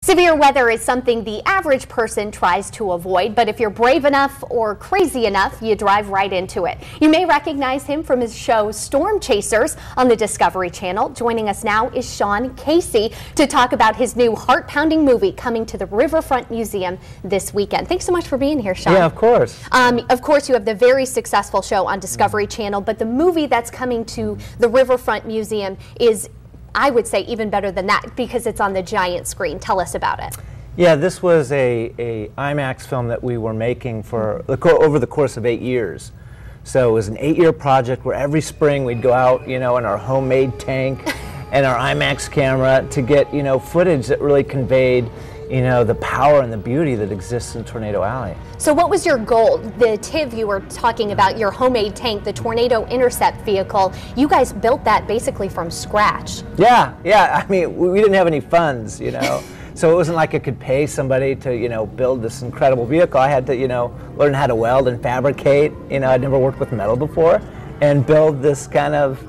Severe weather is something the average person tries to avoid, but if you're brave enough or crazy enough, you drive right into it. You may recognize him from his show Storm Chasers on the Discovery Channel. Joining us now is Sean Casey to talk about his new heart-pounding movie coming to the Riverfront Museum this weekend. Thanks so much for being here, Sean. Yeah, of course. Of course, you have the very successful show on Discovery Channel, but the movie that's coming to the Riverfront Museum is, I would say, even better than that because it's on the giant screen. Tell us about it. Yeah, this was a IMAX film that we were making for over the course of 8 years. So it was an 8-year project where every spring we'd go out, in our homemade tank and our IMAX camera to get, footage that really conveyed, the power and the beauty that exists in Tornado Alley. So what was your goal? The TIV you were talking about, your homemade tank, the Tornado Intercept vehicle, you guys built that basically from scratch. Yeah. I mean, we didn't have any funds, So it wasn't like I could pay somebody to, build this incredible vehicle. I had to, learn how to weld and fabricate. I'd never worked with metal before, and build this kind of,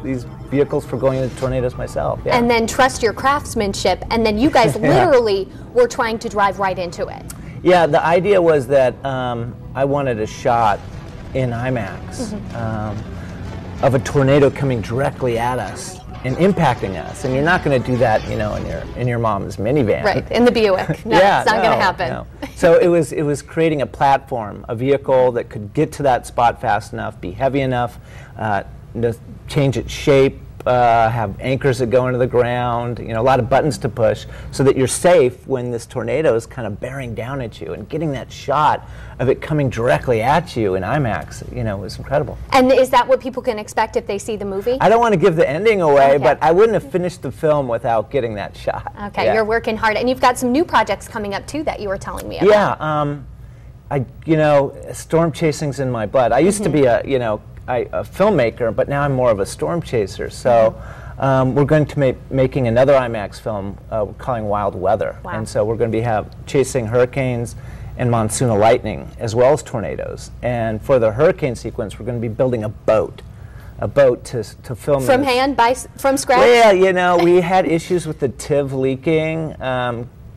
these vehicles for going into tornadoes myself. Yeah. And then trust your craftsmanship, and then you guys literally were trying to drive right into it. Yeah, the idea was that I wanted a shot in IMAX of a tornado coming directly at us and impacting us, and you're not going to do that, in your mom's minivan. Right, in the Buick. No, yeah, it's not going to happen. No. So it was creating a platform, a vehicle that could get to that spot fast enough, be heavy enough, to change its shape, have anchors that go into the ground, a lot of buttons to push, so that you're safe when this tornado is kind of bearing down at you. And getting that shot of it coming directly at you in IMAX, was incredible. And is that what people can expect if they see the movie? I don't want to give the ending away, but I wouldn't have finished the film without getting that shot. Okay, yeah. You're working hard, and you've got some new projects coming up too that you were telling me about. Yeah, storm chasing's in my blood. I used to be a filmmaker, but now I'm more of a storm chaser. So we're going to be making another IMAX film we're calling Wild Weather. Wow. And so we're going to be chasing hurricanes and monsoonal lightning as well as tornadoes. And for the hurricane sequence, we're going to be building a boat to film. From hand, from scratch? Well, we had issues with the TIV leaking.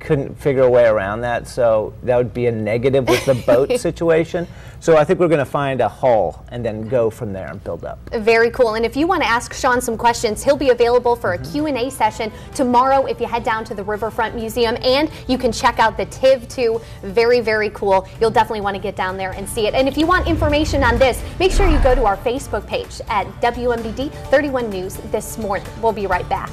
Couldn't figure a way around that, so that would be a negative with the boat situation. So I think we're going to find a hull and then go from there and build up. Very cool. And if you want to ask Sean some questions, he'll be available for a Q&A session tomorrow if you head down to the Riverfront Museum, and you can check out the TIV too. Very, very cool. You'll definitely want to get down there and see it. And if you want information on this, make sure you go to our Facebook page at WMBD 31 News this morning. We'll be right back.